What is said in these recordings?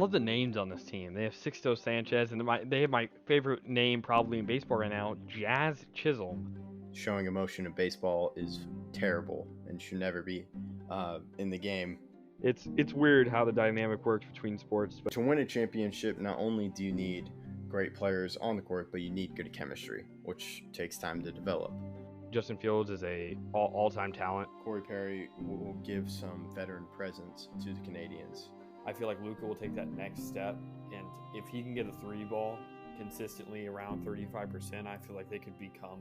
love the names on this team. They have Sixto Sanchez, and they have my favorite name probably in baseball right now, Jazz Chisholm. Showing emotion in baseball is terrible and should never be in the game. It's weird how the dynamic works between sports. But to win a championship, not only do you need great players on the court, but you need good chemistry, which takes time to develop. Justin Fields is a all-time talent. Corey Perry will give some veteran presence to the Canadians. I feel like Luka will take that next step, and if he can get a three ball consistently around 35%, I feel like they could become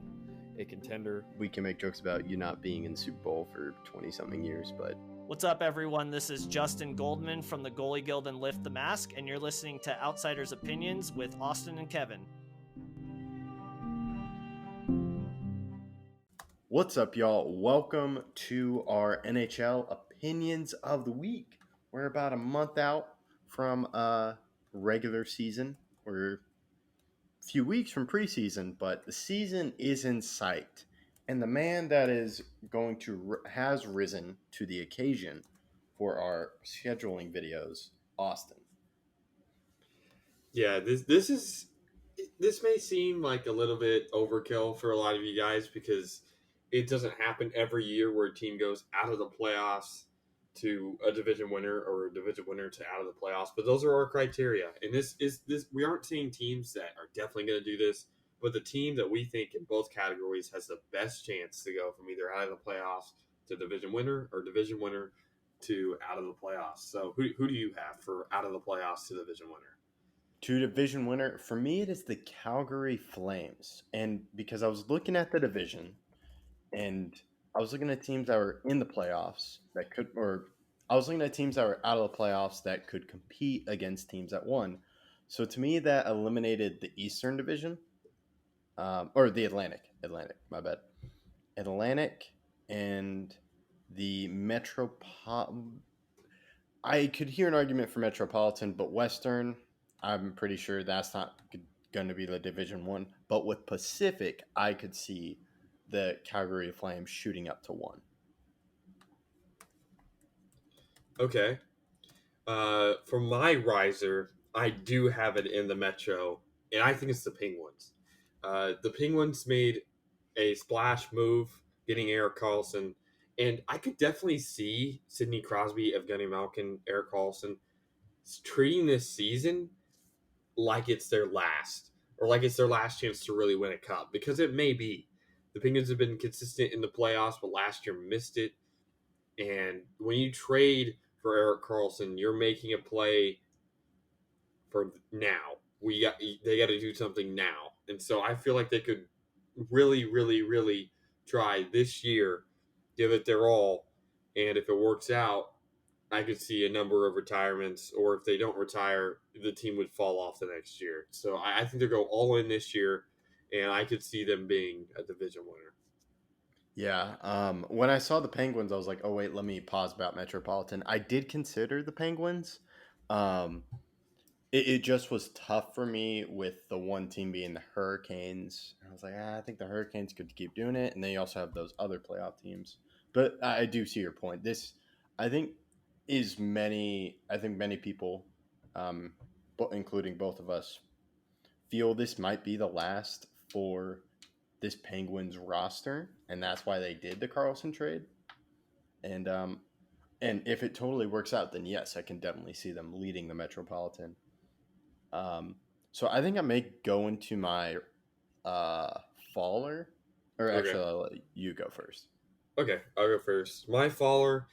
a contender. We can make jokes about you not being in the Super Bowl for 20-something years, but... What's up, everyone? This is Justin Goldman from the Goalie Guild and Lift the Mask, and you're listening to Outsiders Opinions with Austin and Kevin. What's up, y'all? Welcome to our NHL Opinions of the Week. We're about a month out from regular season. We're a few weeks from preseason, but the season is in sight. And the man that is has risen to the occasion for our scheduling videos, Austin. Yeah, this may seem like a little bit overkill for a lot of you guys because it doesn't happen every year where a team goes out of the playoffs to a division winner or a division winner to out of the playoffs. But those are our criteria. And this we aren't seeing teams that are definitely going to do this, but the team that we think in both categories has the best chance to go from either out of the playoffs to division winner or division winner to out of the playoffs. So who do you have for out of the playoffs to division winner? To division winner, for me, it is the Calgary Flames. And because I was looking at the division, and I was looking at teams that were in the playoffs that could, or I was looking at teams that were out of the playoffs that could compete against teams that won. So to me, that eliminated the Eastern Division, or the Atlantic, my bad. Atlantic and the Metropolitan. I could hear an argument for Metropolitan, but Western, I'm pretty sure that's not going to be the Division 1. But with Pacific, I could see the Calgary Flames shooting up to 1. Okay. For my riser, I do have it in the Metro, and I think it's the Penguins. The Penguins made a splash move getting Erik Karlsson, and I could definitely see Sidney Crosby, Evgeny Malkin, Erik Karlsson treating this season like it's their last, or like it's their last chance to really win a cup, because it may be. The Penguins have been consistent in the playoffs, but last year missed it. And when you trade for Erik Karlsson, you're making a play for now. They got to do something now. And so I feel like they could really, really, really try this year, give it their all. And if it works out, I could see a number of retirements, or if they don't retire, the team would fall off the next year. So I think they'll go all in this year, and I could see them being a division winner. Yeah. When I saw the Penguins, I was like, oh, wait, let me pause about Metropolitan. I did consider the Penguins. It just was tough for me with the one team being the Hurricanes. I was like, I think the Hurricanes could keep doing it. And they also have those other playoff teams. But I do see your point. This, I think many people, including both of us, feel this might be the last for this Penguins roster, and that's why they did the Karlsson trade. And if it totally works out, then yes, I can definitely see them leading the Metropolitan. So I think I may go into my faller, or Okay. actually I'll let you go first. Okay, I'll go first. My faller,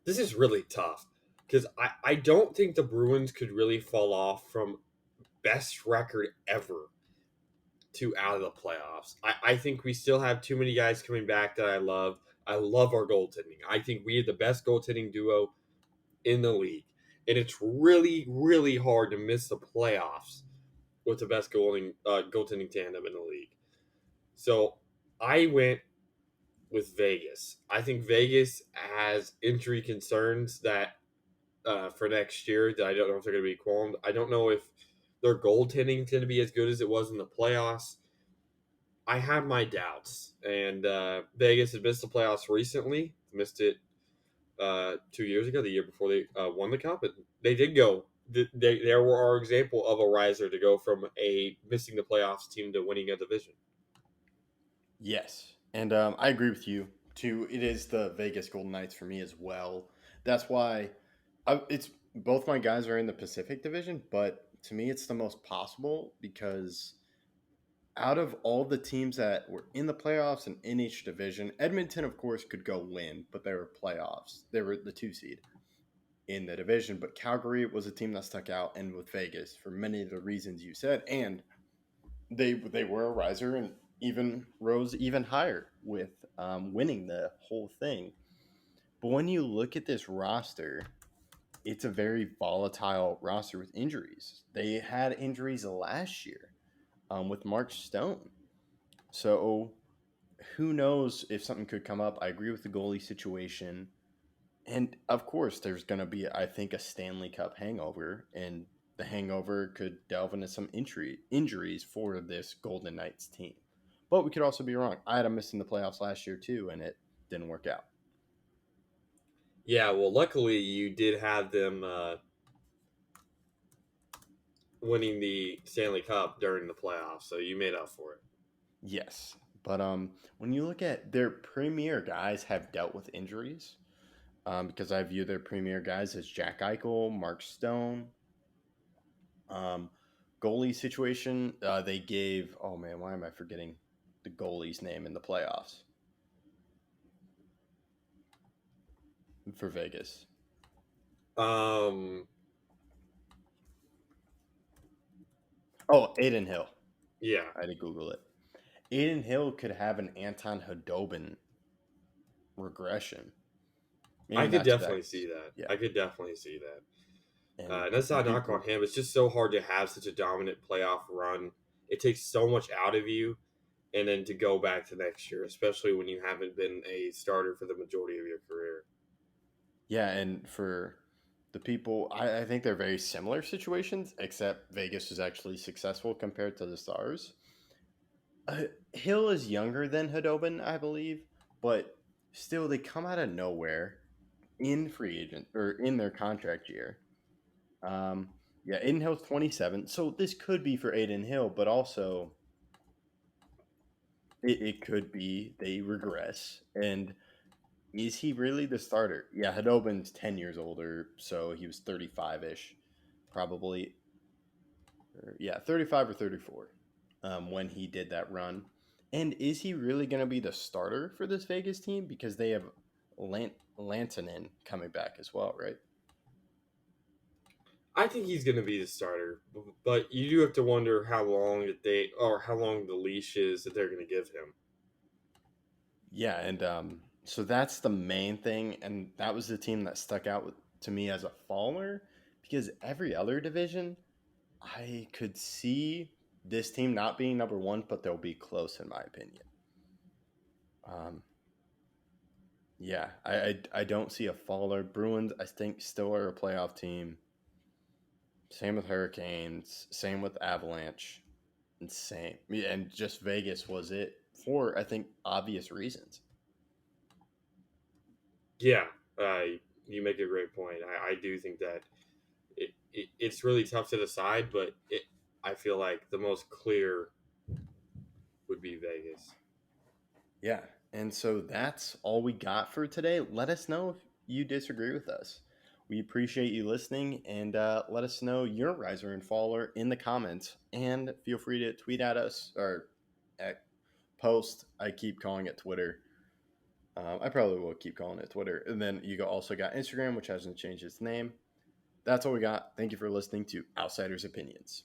this is really tough because I don't think the Bruins could really fall off from best record ever to out of the playoffs. I think we still have too many guys coming back that I love. I love our goaltending. I think we have the best goaltending duo in the league. And it's really, really hard to miss the playoffs with the best goaltending tandem in the league. So I went with Vegas. I think Vegas has injury concerns that for next year that I don't know if they're going to be qualmed. I don't know if their goaltending is going to be as good as it was in the playoffs. I have my doubts. And Vegas has missed the playoffs recently. Missed it 2 years ago, the year before they won the cup. But they did go there were our example of a riser to go from a missing the playoffs team to winning a division. Yes, and I agree with you too. It is the Vegas Golden Knights for me as well. That's why it's both my guys are in the Pacific Division, but to me, it's the most possible because out of all the teams that were in the playoffs and in each division, Edmonton, of course, could go win, but they were playoffs. They were the 2 seed in the division, but Calgary was a team that stuck out, and with Vegas for many of the reasons you said, and they were a riser and even rose even higher with winning the whole thing. But when you look at this roster, it's a very volatile roster with injuries. They had injuries last year with Mark Stone. So who knows if something could come up. I agree with the goalie situation. And of course, there's going to be, I think, a Stanley Cup hangover. And the hangover could delve into some injuries for this Golden Knights team. But we could also be wrong. I had them missing the playoffs last year, too, and it didn't work out. Yeah, well, luckily you did have them winning the Stanley Cup during the playoffs, so you made up for it. Yes. But when you look at their premier guys have dealt with injuries, because I view their premier guys as Jack Eichel, Mark Stone. Goalie situation, they gave, oh man, why am I forgetting the goalie's name in the playoffs for Vegas? Um, Oh, Aiden Hill. yeah, I had to Google it. Aiden Hill could have an Anton Khudobin regression. I Maybe could not to definitely that. see that. Yeah. I could definitely see that. And That's not a knock people, on him. It's just so hard to have such a dominant playoff run. It takes so much out of you, and then to go back to next year, especially when you haven't been a starter for the majority of your career. yeah, and for the people, I think they're very similar situations, except Vegas was actually successful compared to the Stars. Hill is younger than Hadobin, I believe, but still, they come out of nowhere in free agent or in their contract year. Um, yeah, Aiden Hill's 27, so this could be for Aiden Hill, but also it could be they regress. And is he really the starter? Yeah, Hadobin's 10 years older, so he was 35 ish, probably. Yeah, 35 or 34 when he did that run. And is he really going to be the starter for this Vegas team? Because they have Lantanen coming back as well, right? I think he's going to be the starter, but you do have to wonder how long how long the leash is that they're going to give him. Yeah, and so that's the main thing, and that was the team that stuck out to me as a faller because every other division, I could see this team not being number one, but they'll be close in my opinion. Yeah, I don't see a faller. Bruins, I think, still are a playoff team. Same with Hurricanes. Same with Avalanche. And same, yeah, and just Vegas was it for I think obvious reasons. Yeah, you make a great point. I do think that it's really tough to decide, but I feel like the most clear would be Vegas. Yeah, and so that's all we got for today. Let us know if you disagree with us. We appreciate you listening, and let us know your riser and faller in the comments. And feel free to tweet at us or at post. I keep calling it Twitter. I probably will keep calling it Twitter. And then you also got Instagram, which hasn't changed its name. That's all we got. Thank you for listening to Outsiders Opinions.